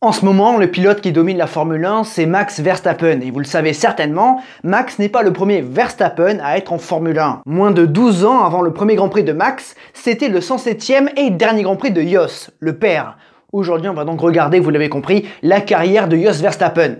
En ce moment, le pilote qui domine la Formule 1, c'est Max Verstappen. Et vous le savez certainement, Max n'est pas le premier Verstappen à être en Formule 1. Moins de 12 ans avant le premier Grand Prix de Max, c'était le 107e et dernier Grand Prix de Jos, le père. Aujourd'hui, on va donc regarder, vous l'avez compris, la carrière de Jos Verstappen.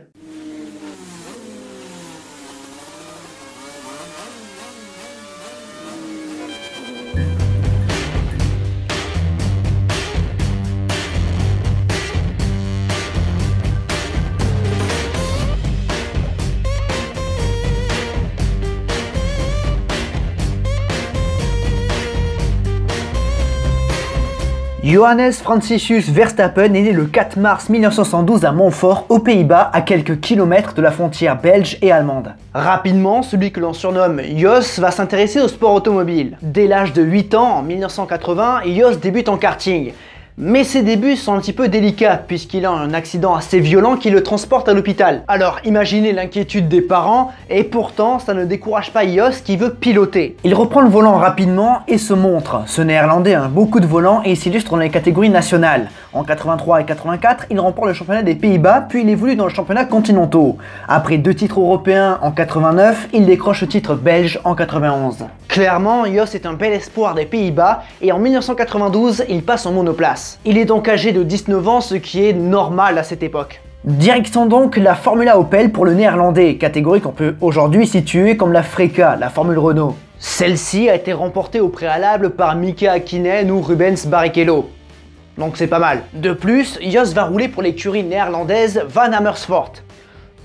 Johannes Franciscus Verstappen est né le 4 mars 1912 à Montfort, aux Pays-Bas, à quelques kilomètres de la frontière belge et allemande. Rapidement, celui que l'on surnomme Jos va s'intéresser au sport automobile. Dès l'âge de 8 ans, en 1980, Jos débute en karting. Mais ses débuts sont un petit peu délicats puisqu'il a un accident assez violent qui le transporte à l'hôpital. Alors imaginez l'inquiétude des parents et pourtant ça ne décourage pas Jos qui veut piloter. Il reprend le volant rapidement et se montre. Ce néerlandais a un beau coup de volant et il s'illustre dans les catégories nationales. En 83 et 84, il remporte le championnat des Pays-Bas puis il évolue dans le championnat continentaux. Après 2 titres européens en 89, il décroche le titre belge en 91. Clairement, Jos est un bel espoir des Pays-Bas et en 1992, il passe en monoplace. Il est donc âgé de 19 ans, ce qui est normal à cette époque. Direction donc la Formula Opel pour le néerlandais, catégorie qu'on peut aujourd'hui situer comme la Freca, la Formule Renault. Celle-ci a été remportée au préalable par Mika Häkkinen ou Rubens Barrichello. Donc c'est pas mal. De plus, Jos va rouler pour l'écurie néerlandaise Van Amersfoort.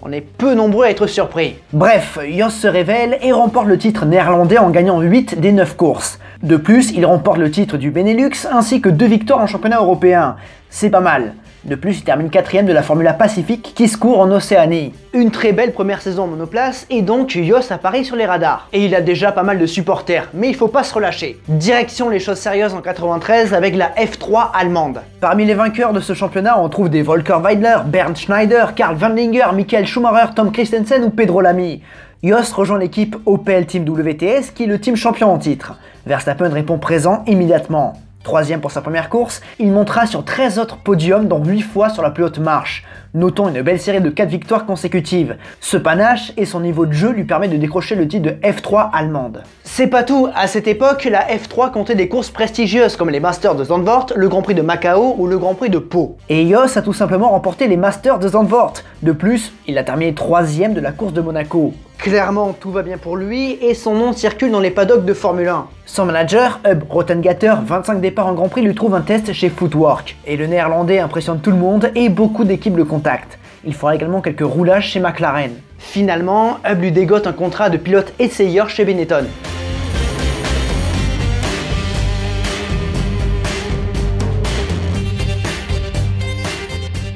On est peu nombreux à être surpris. Bref, Jos se révèle et remporte le titre néerlandais en gagnant 8 des 9 courses. De plus, il remporte le titre du Benelux ainsi que 2 victoires en championnat européen. C'est pas mal. De plus, il termine 4ème de la Formula Pacifique qui se court en Océanie. Une très belle première saison en monoplace et donc Jos apparaît sur les radars. Et il a déjà pas mal de supporters, mais il faut pas se relâcher. Direction les choses sérieuses en 93 avec la F3 allemande. Parmi les vainqueurs de ce championnat, on trouve des Volker Weidler, Bernd Schneider, Karl Wendlinger, Michael Schumacher, Tom Christensen ou Pedro Lamy. Jos rejoint l'équipe Opel Team WTS qui est le team champion en titre. Verstappen répond présent immédiatement. 3ème pour sa première course, il montera sur 13 autres podiums dont 8 fois sur la plus haute marche. Notons une belle série de 4 victoires consécutives. Ce panache et son niveau de jeu lui permet de décrocher le titre de F3 allemande. C'est pas tout, à cette époque, la F3 comptait des courses prestigieuses comme les Masters de Zandvoort, le Grand Prix de Macao ou le Grand Prix de Pau. Et Jos a tout simplement remporté les Masters de Zandvoort. De plus, il a terminé 3ème de la course de Monaco. Clairement, tout va bien pour lui et son nom circule dans les paddocks de Formule 1. Son manager, Hub Rottengatter, 25 départs en Grand Prix, lui trouve un test chez Footwork. Et le néerlandais impressionne tout le monde et beaucoup d'équipes le contactent. Il fera également quelques roulages chez McLaren. Finalement, Hub lui dégote un contrat de pilote essayeur chez Benetton.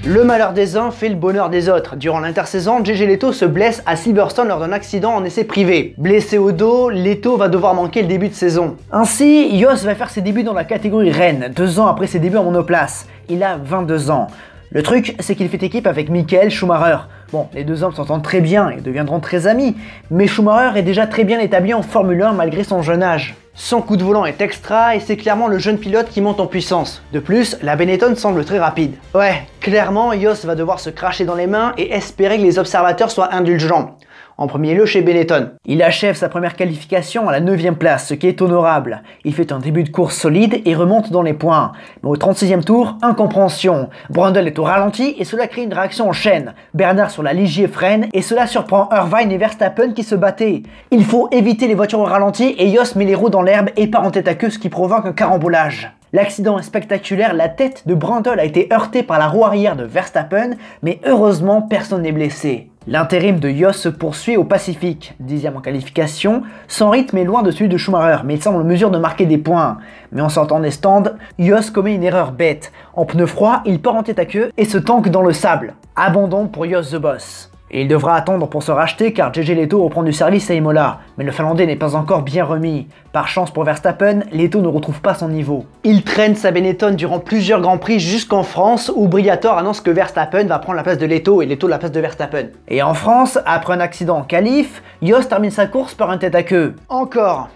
Le malheur des uns fait le bonheur des autres. Durant l'intersaison, JJ Lehto se blesse à Silverstone lors d'un accident en essai privé. Blessé au dos, Lehto va devoir manquer le début de saison. Ainsi, Jos va faire ses débuts dans la catégorie Rennes, 2 ans après ses débuts en monoplace. Il a 22 ans. Le truc, c'est qu'il fait équipe avec Michael Schumacher. Bon, les 2 hommes s'entendent très bien et deviendront très amis, mais Schumacher est déjà très bien établi en Formule 1 malgré son jeune âge. Son coup de volant est extra et c'est clairement le jeune pilote qui monte en puissance. De plus, la Benetton semble très rapide. Ouais, clairement, Jos va devoir se cracher dans les mains et espérer que les observateurs soient indulgents. En premier lieu chez Benetton. Il achève sa première qualification à la 9ème place, ce qui est honorable. Il fait un début de course solide et remonte dans les points. Mais au 36e tour, incompréhension. Brundle est au ralenti et cela crée une réaction en chaîne. Bernard sur la Ligier freine et cela surprend Irvine et Verstappen qui se battaient. Il faut éviter les voitures au ralenti et Jos met les roues dans l'herbe et part en tête à queue, ce qui provoque un carambolage. L'accident est spectaculaire, la tête de Brundle a été heurtée par la roue arrière de Verstappen, mais heureusement personne n'est blessé. L'intérim de Jos se poursuit au Pacifique, 10ème en qualification, son rythme est loin de celui de Schumacher, mais il semble en mesure de marquer des points. Mais en sortant des stands, Jos commet une erreur bête. En pneu froid, il part en tête à queue et se tanque dans le sable. Abandon pour Jos the Boss. Et il devra attendre pour se racheter car JJ Lehto reprend du service à Imola. Mais le Finlandais n'est pas encore bien remis. Par chance pour Verstappen, Lehto ne retrouve pas son niveau. Il traîne sa Benetton durant plusieurs grands prix jusqu'en France où Briatore annonce que Verstappen va prendre la place de Lehto et Lehto la place de Verstappen. Et en France, après un accident en qualif, Jos termine sa course par un tête à queue. Encore.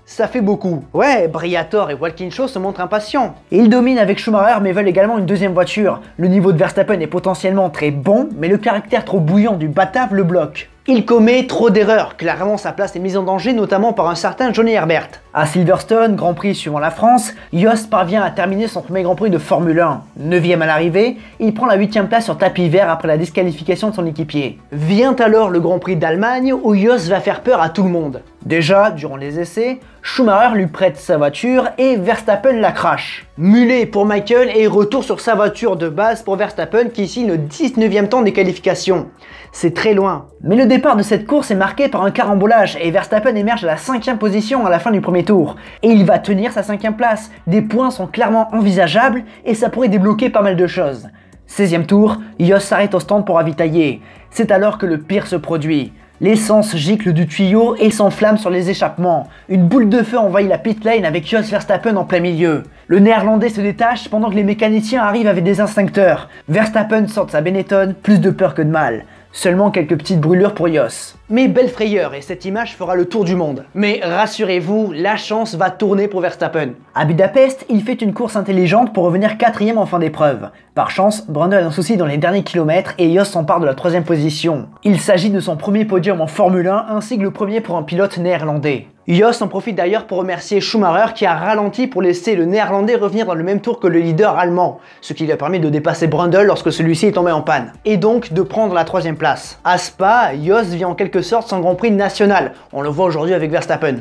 Ça fait beaucoup. Ouais, Briatore et Walkinshaw se montrent impatients. Ils dominent avec Schumacher mais veulent également une deuxième voiture. Le niveau de Verstappen est potentiellement très bon, mais le caractère trop bouillant du Batave le bloque. Il commet trop d'erreurs, clairement sa place est mise en danger notamment par un certain Johnny Herbert. À Silverstone, Grand Prix suivant la France, Jost parvient à terminer son premier Grand Prix de Formule 1. 9ème à l'arrivée, il prend la 8ème place sur tapis vert après la disqualification de son équipier. Vient alors le Grand Prix d'Allemagne où Jost va faire peur à tout le monde. Déjà, durant les essais, Schumacher lui prête sa voiture et Verstappen la crache. Mulet pour Michael et retour sur sa voiture de base pour Verstappen qui signe le 19ème temps des qualifications. C'est très loin. Mais le départ de cette course est marqué par un carambolage et Verstappen émerge à la 5ème position à la fin du premier tour. Et il va tenir sa 5ème place. Des points sont clairement envisageables et ça pourrait débloquer pas mal de choses. 16ème tour, Jost s'arrête au stand pour ravitailler. C'est alors que le pire se produit. L'essence gicle du tuyau et s'enflamme sur les échappements. Une boule de feu envahit la pit lane avec Jos Verstappen en plein milieu. Le néerlandais se détache pendant que les mécaniciens arrivent avec des instincteurs. Verstappen sort de sa Benetton, plus de peur que de mal. Seulement quelques petites brûlures pour Jos. Mais belle frayeur et cette image fera le tour du monde. Mais rassurez-vous, la chance va tourner pour Verstappen. À Budapest, il fait une course intelligente pour revenir 4ème en fin d'épreuve. Par chance, Brundle a un souci dans les derniers kilomètres et Jos s'empare de la 3ème position. Il s'agit de son premier podium en Formule 1 ainsi que le premier pour un pilote néerlandais. Jos en profite d'ailleurs pour remercier Schumacher qui a ralenti pour laisser le néerlandais revenir dans le même tour que le leader allemand, ce qui lui a permis de dépasser Brundle lorsque celui-ci est tombé en panne, et donc de prendre la 3ème place. À Spa, Jos vient en quelque sorte son Grand Prix national. On le voit aujourd'hui avec Verstappen,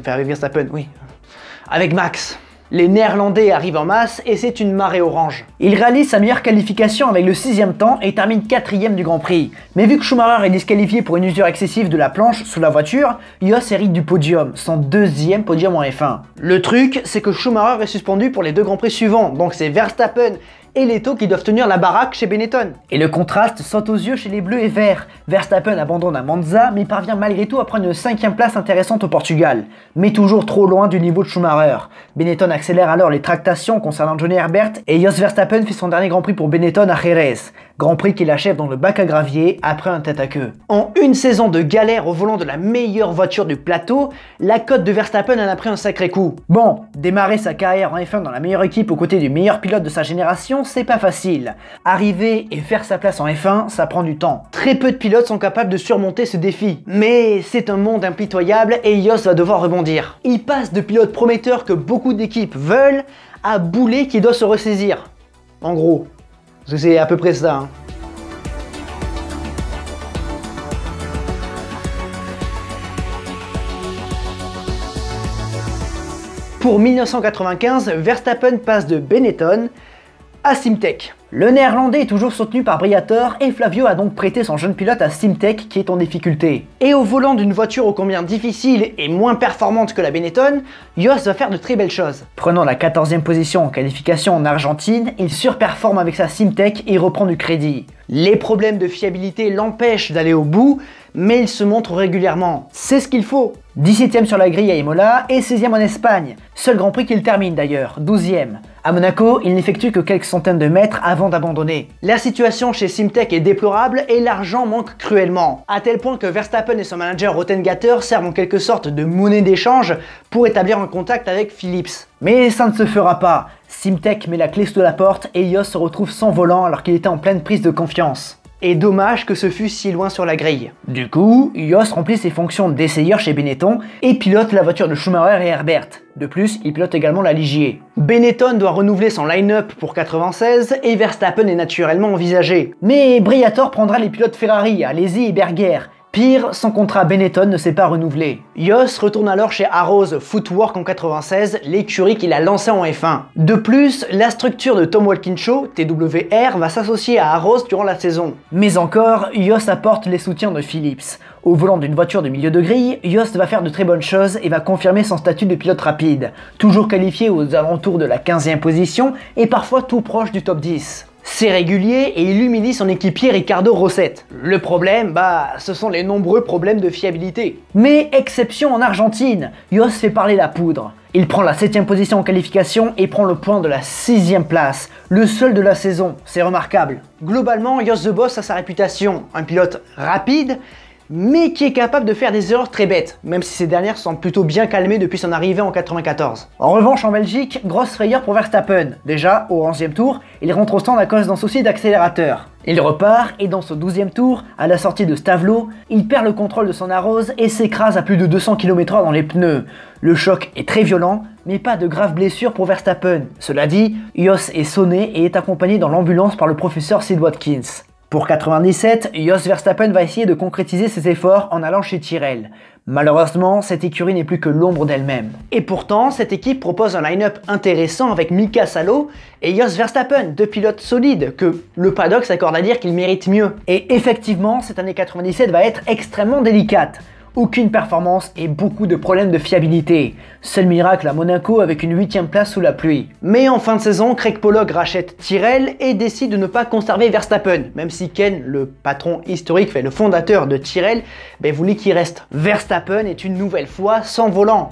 oui, avec Max. Les Néerlandais arrivent en masse et c'est une marée orange. Il réalise sa meilleure qualification avec le 6ème temps et termine 4ème du Grand Prix. Mais vu que Schumacher est disqualifié pour une usure excessive de la planche sous la voiture, Jos hérite du podium, son 2e podium en F1. Le truc, c'est que Schumacher est suspendu pour les 2 Grands Prix suivants, donc c'est Verstappen et Leto qui doivent tenir la baraque chez Benetton. Et le contraste saute aux yeux chez les bleus et verts. Verstappen abandonne à Monza, mais parvient malgré tout à prendre une 5ème place intéressante au Portugal, mais toujours trop loin du niveau de Schumacher. Benetton accélère alors les tractations concernant Johnny Herbert et Jos Verstappen fait son dernier Grand Prix pour Benetton à Jerez. Grand Prix qu'il achève dans le bac à gravier après un tête-à-queue. En une saison de galère au volant de la meilleure voiture du plateau, la cote de Verstappen en a pris un sacré coup. Bon, démarrer sa carrière en F1 dans la meilleure équipe aux côtés du meilleur pilote de sa génération, c'est pas facile. Arriver et faire sa place en F1, ça prend du temps. Très peu de pilotes sont capables de surmonter ce défi. Mais c'est un monde impitoyable et Jos va devoir rebondir. Il passe de pilote prometteur que beaucoup d'équipes veulent à boulet qui doit se ressaisir. En gros. C'est à peu près ça. Hein. Pour 1995, Verstappen passe de Benetton à Simtek. Le néerlandais est toujours soutenu par Briatore et Flavio a donc prêté son jeune pilote à Simtek qui est en difficulté. Et au volant d'une voiture ô combien difficile et moins performante que la Benetton, Jos va faire de très belles choses. Prenant la 14ème position en qualification en Argentine, il surperforme avec sa Simtek et reprend du crédit. Les problèmes de fiabilité l'empêchent d'aller au bout, mais il se montre régulièrement. C'est ce qu'il faut. 17ème sur la grille à Imola et 16ème en Espagne. Seul Grand Prix qu'il termine d'ailleurs, 12ème. À Monaco, il n'effectue que quelques centaines de mètres avant d'abandonner. La situation chez Simtek est déplorable et l'argent manque cruellement. À tel point que Verstappen et son manager Rottengatter servent en quelque sorte de monnaie d'échange pour établir un contact avec Philips. Mais ça ne se fera pas. Simtek met la clé sous la porte et Jos se retrouve sans volant alors qu'il était en pleine prise de confiance. Et dommage que ce fût si loin sur la grille. Du coup, Jos remplit ses fonctions d'essayeur chez Benetton et pilote la voiture de Schumacher et Herbert. De plus, il pilote également la Ligier. Benetton doit renouveler son line-up pour 96 et Verstappen est naturellement envisagé. Mais Briatore prendra les pilotes Ferrari, Alesi et Berger. Pire, son contrat Benetton ne s'est pas renouvelé. Jos retourne alors chez Arrows Footwork en 96, l'écurie qu'il a lancée en F1. De plus, la structure de Tom Walkinshaw, TWR, va s'associer à Arrows durant la saison. Mais encore, Jos apporte les soutiens de Philips. Au volant d'une voiture de milieu de grille, Jos va faire de très bonnes choses et va confirmer son statut de pilote rapide, toujours qualifié aux alentours de la 15e position et parfois tout proche du top 10. C'est régulier et il humilie son équipier Ricardo Rosset. Le problème, ce sont les nombreux problèmes de fiabilité. Mais exception en Argentine, Jos fait parler la poudre. Il prend la 7ème position en qualification et prend le point de la 6ème place, le seul de la saison, c'est remarquable. Globalement, Jos the Boss a sa réputation, un pilote rapide, mais qui est capable de faire des erreurs très bêtes, même si ces dernières semblent plutôt bien calmées depuis son arrivée en 94. En revanche, en Belgique, grosse frayeur pour Verstappen. Déjà, au 11e tour, il rentre au stand à cause d'un souci d'accélérateur. Il repart et dans ce 12e tour, à la sortie de Stavelot, il perd le contrôle de son arrose et s'écrase à plus de 200 km/h dans les pneus. Le choc est très violent, mais pas de graves blessures pour Verstappen. Cela dit, Jos est sonné et est accompagné dans l'ambulance par le professeur Sid Watkins. Pour 97, Jos Verstappen va essayer de concrétiser ses efforts en allant chez Tyrrell. Malheureusement, cette écurie n'est plus que l'ombre d'elle-même. Et pourtant, cette équipe propose un line-up intéressant avec Mika Salo et Jos Verstappen, deux pilotes solides que le paddock s'accorde à dire qu'ils méritent mieux. Et effectivement, cette année 97 va être extrêmement délicate. Aucune performance et beaucoup de problèmes de fiabilité. Seul miracle à Monaco avec une 8e place sous la pluie. Mais en fin de saison, Craig Pollock rachète Tyrrell et décide de ne pas conserver Verstappen, même si Ken, le patron historique, le fondateur de Tyrrell, voulait qu'il reste. Verstappen est une nouvelle fois sans volant.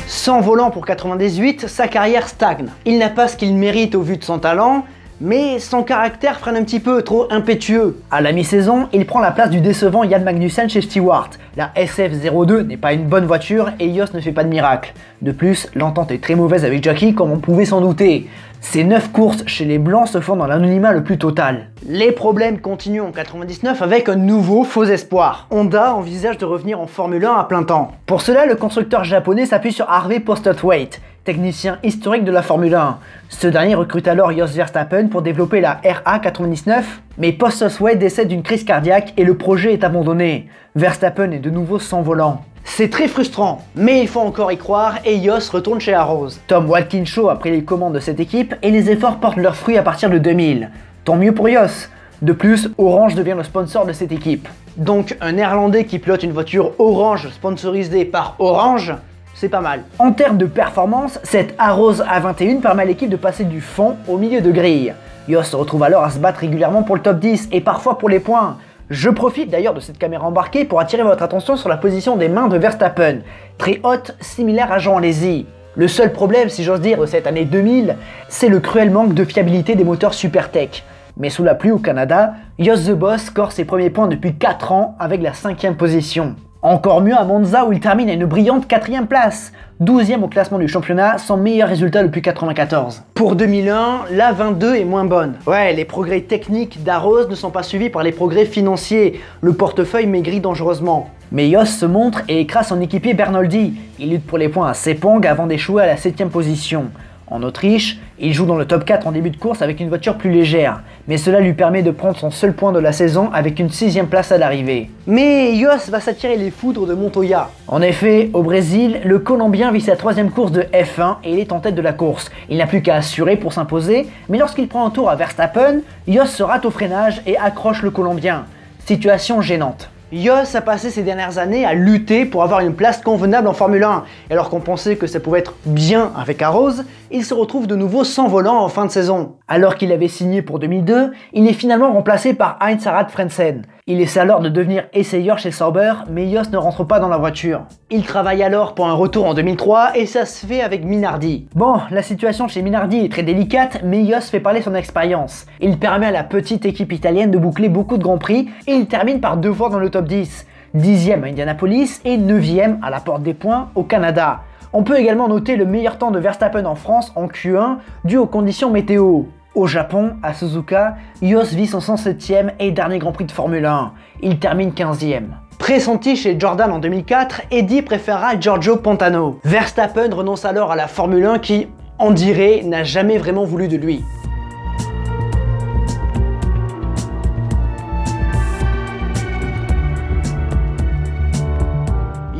Sans volant pour 98, sa carrière stagne. Il n'a pas ce qu'il mérite au vu de son talent, mais son caractère freine un petit peu, trop impétueux. À la mi-saison, il prend la place du décevant Jan Magnussen chez Stewart. La SF02 n'est pas une bonne voiture et Jos ne fait pas de miracle. De plus, l'entente est très mauvaise avec Jackie comme on pouvait s'en douter. Ces 9 courses chez les Blancs se font dans l'anonymat le plus total. Les problèmes continuent en 99 avec un nouveau faux espoir. Honda envisage de revenir en Formule 1 à plein temps. Pour cela, le constructeur japonais s'appuie sur Harvey Postlethwaite, technicien historique de la Formule 1. Ce dernier recrute alors Jos Verstappen pour développer la RA99, mais Postlethwaite décède d'une crise cardiaque et le projet est abandonné. Verstappen est de nouveau sans volant. C'est très frustrant, mais il faut encore y croire et Jos retourne chez Arrows. Tom Walkinshaw a pris les commandes de cette équipe et les efforts portent leurs fruits à partir de 2000. Tant mieux pour Jos. De plus, Orange devient le sponsor de cette équipe. Donc un néerlandais qui pilote une voiture orange sponsorisée par Orange, c'est pas mal. En termes de performance, cette Arrows A21 permet à l'équipe de passer du fond au milieu de grille. Jos se retrouve alors à se battre régulièrement pour le top 10 et parfois pour les points. Je profite d'ailleurs de cette caméra embarquée pour attirer votre attention sur la position des mains de Verstappen, très haute, similaire à Jean Alesi. Le seul problème, si j'ose dire, de cette année 2000, c'est le cruel manque de fiabilité des moteurs Supertech. Mais sous la pluie au Canada, Jos The Boss score ses premiers points depuis 4 ans avec la 5e position. Encore mieux à Monza où il termine à une brillante 4e place, 12e au classement du championnat, son meilleur résultat depuis 94. Pour 2001, la 22 est moins bonne. Ouais, les progrès techniques d'Arrows ne sont pas suivis par les progrès financiers, le portefeuille maigrit dangereusement. Mais Jos se montre et écrase son équipier Bernoldi. Il lutte pour les points à Sepang avant d'échouer à la 7e position. En Autriche, il joue dans le top 4 en début de course avec une voiture plus légère, mais cela lui permet de prendre son seul point de la saison avec une 6e place à l'arrivée. Mais Jos va s'attirer les foudres de Montoya. En effet, au Brésil, le Colombien vit sa 3e course de F1 et il est en tête de la course. Il n'a plus qu'à assurer pour s'imposer, mais lorsqu'il prend un tour à Verstappen, Jos se rate au freinage et accroche le Colombien. Situation gênante. Jos a passé ces dernières années à lutter pour avoir une place convenable en Formule 1, et alors qu'on pensait que ça pouvait être bien avec Arrows, il se retrouve de nouveau sans volant en fin de saison. Alors qu'il avait signé pour 2002, il est finalement remplacé par Heinz Harald Frentzen. Il essaie alors de devenir essayeur chez Sauber, mais Jos ne rentre pas dans la voiture. Il travaille alors pour un retour en 2003 et ça se fait avec Minardi. Bon, la situation chez Minardi est très délicate, mais Jos fait parler son expérience. Il permet à la petite équipe italienne de boucler beaucoup de grands prix et il termine par 2 fois dans le top 10. 10e à Indianapolis et 9e à la porte des points au Canada. On peut également noter le meilleur temps de Verstappen en France en Q1 dû aux conditions météo. Au Japon, à Suzuka, Jos vit son 107e et dernier Grand Prix de Formule 1. Il termine 15e. Pressenti chez Jordan en 2004, Eddie préférera Giorgio Pantano. Verstappen renonce alors à la Formule 1 qui, on dirait, n'a jamais vraiment voulu de lui.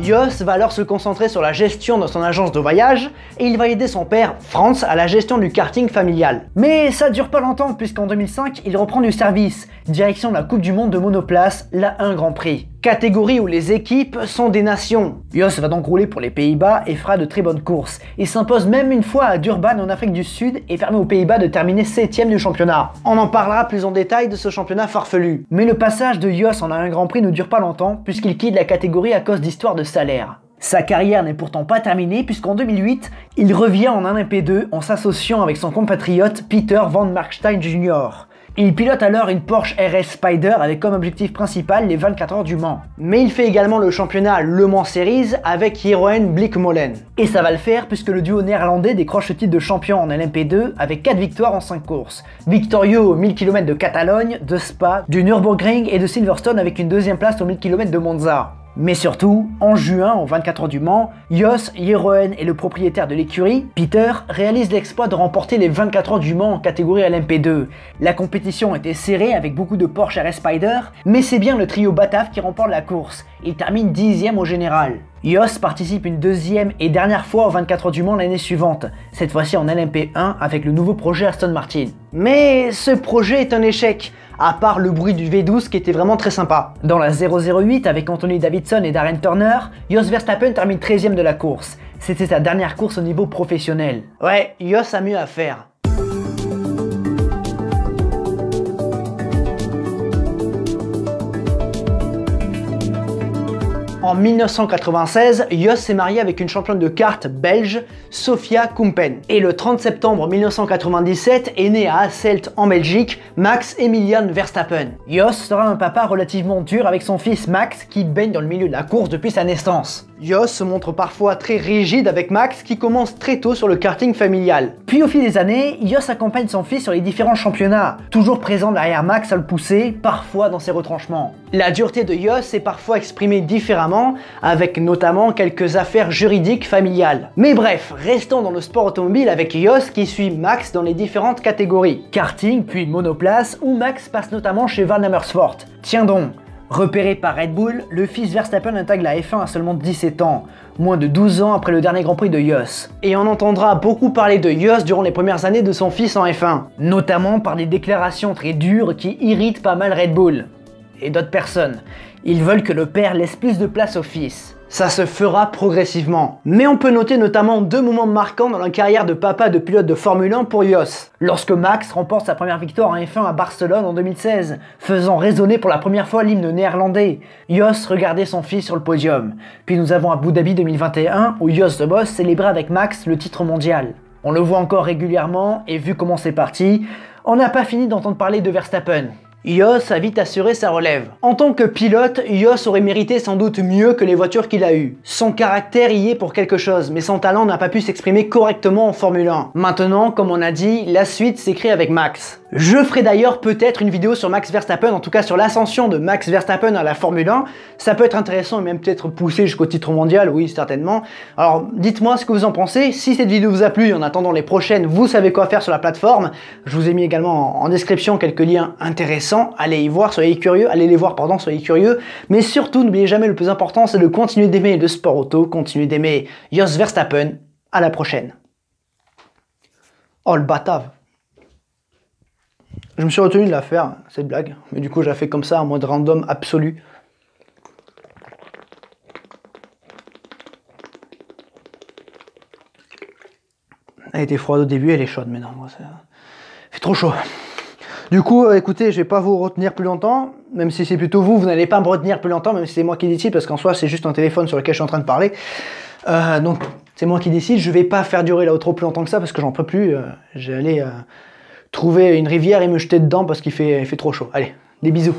Jos va alors se concentrer sur la gestion de son agence de voyage et il va aider son père, Franz, à la gestion du karting familial. Mais ça dure pas longtemps puisqu'en 2005, il reprend du service, direction la Coupe du Monde de monoplace, la 1 Grand Prix. Catégorie où les équipes sont des nations. Jos va donc rouler pour les Pays-Bas et fera de très bonnes courses. Il s'impose même une fois à Durban en Afrique du Sud et permet aux Pays-Bas de terminer 7e du championnat. On en parlera plus en détail de ce championnat farfelu. Mais le passage de Jos en un Grand Prix ne dure pas longtemps puisqu'il quitte la catégorie à cause d'histoires de salaire. Sa carrière n'est pourtant pas terminée puisqu'en 2008, il revient en LMP2 en s'associant avec son compatriote Peter Van Markstein Jr. Il pilote alors une Porsche RS Spider avec comme objectif principal les 24 heures du Mans. Mais il fait également le championnat Le Mans Series avec Jeroen Bleekemolen. Et ça va le faire puisque le duo néerlandais décroche le titre de champion en LMP2 avec 4 victoires en 5 courses. Victorieux aux 1000 km de Catalogne, de Spa, du Nürburgring et de Silverstone avec une deuxième place aux 1000 km de Monza. Mais surtout, en juin, aux 24 heures du Mans, Jos Jeroen et le propriétaire de l'écurie, Peter, réalisent l'exploit de remporter les 24 heures du Mans en catégorie LMP2. La compétition était serrée avec beaucoup de Porsche RS Spider, mais c'est bien le trio Batave qui remporte la course. Il termine 10e au général. Jos participe une deuxième et dernière fois aux 24 heures du Mans l'année suivante, cette fois-ci en LMP1 avec le nouveau projet Aston Martin. Mais ce projet est un échec, à part le bruit du V12 qui était vraiment très sympa. Dans la 008 avec Anthony Davidson et Darren Turner, Jos Verstappen termine 13e de la course. C'était sa dernière course au niveau professionnel. Ouais, Jos a mieux à faire. En 1996, Jos s'est marié avec une championne de kart belge, Sofia Kumpen. Et le 30 septembre 1997 est né à Hasselt en Belgique, Max Emilian Verstappen. Jos sera un papa relativement dur avec son fils Max qui baigne dans le milieu de la course depuis sa naissance. Jos se montre parfois très rigide avec Max qui commence très tôt sur le karting familial. Puis au fil des années, Jos accompagne son fils sur les différents championnats, toujours présent derrière Max à le pousser, parfois dans ses retranchements. La dureté de Jos est parfois exprimée différemment, avec notamment quelques affaires juridiques familiales. Mais bref, restons dans le sport automobile avec Jos qui suit Max dans les différentes catégories. Karting puis monoplace où Max passe notamment chez Van Amersfoort. Tiens donc. Repéré par Red Bull, le fils Verstappen intègre la F1 à seulement 17 ans, moins de 12 ans après le dernier Grand Prix de Jos. Et on entendra beaucoup parler de Jos durant les premières années de son fils en F1, notamment par des déclarations très dures qui irritent pas mal Red Bull et d'autres personnes. Ils veulent que le père laisse plus de place au fils. Ça se fera progressivement. Mais on peut noter notamment deux moments marquants dans la carrière de papa de pilote de Formule 1 pour Jos. Lorsque Max remporte sa première victoire en F1 à Barcelone en 2016, faisant résonner pour la première fois l'hymne néerlandais. Jos regardait son fils sur le podium. Puis nous avons Abu Dhabi 2021 où Jos the Boss célébrait avec Max le titre mondial. On le voit encore régulièrement et vu comment c'est parti, on n'a pas fini d'entendre parler de Verstappen. Jos a vite assuré sa relève. En tant que pilote, Jos aurait mérité sans doute mieux que les voitures qu'il a eues. Son caractère y est pour quelque chose, mais son talent n'a pas pu s'exprimer correctement en Formule 1. Maintenant, comme on a dit, la suite s'écrit avec Max. Je ferai d'ailleurs peut-être une vidéo sur Max Verstappen, en tout cas sur l'ascension de Max Verstappen à la Formule 1. Ça peut être intéressant et même peut-être poussé jusqu'au titre mondial, oui certainement. Alors dites-moi ce que vous en pensez. Si cette vidéo vous a plu, en attendant les prochaines, vous savez quoi faire sur la plateforme. Je vous ai mis également en description quelques liens intéressants. Allez y voir, soyez curieux, allez les voir, pardon, soyez curieux. Mais surtout, n'oubliez jamais, le plus important, c'est de continuer d'aimer le sport auto, continuer d'aimer Jos Verstappen. À la prochaine. Oh le batave. Je me suis retenu de la faire, cette blague, mais du coup je la fais comme ça, en mode random absolu. Elle était froide au début, elle est chaude maintenant. Il fait trop chaud. Du coup, écoutez, je vais pas vous retenir plus longtemps, même si c'est plutôt vous, vous n'allez pas me retenir plus longtemps, même si c'est moi qui décide, parce qu'en soi c'est juste un téléphone sur lequel je suis en train de parler. Donc c'est moi qui décide, je vais pas faire durer l'outro plus longtemps que ça, parce que j'en peux plus. Je vais aller trouver une rivière et me jeter dedans parce qu'il fait trop chaud. Allez, des bisous.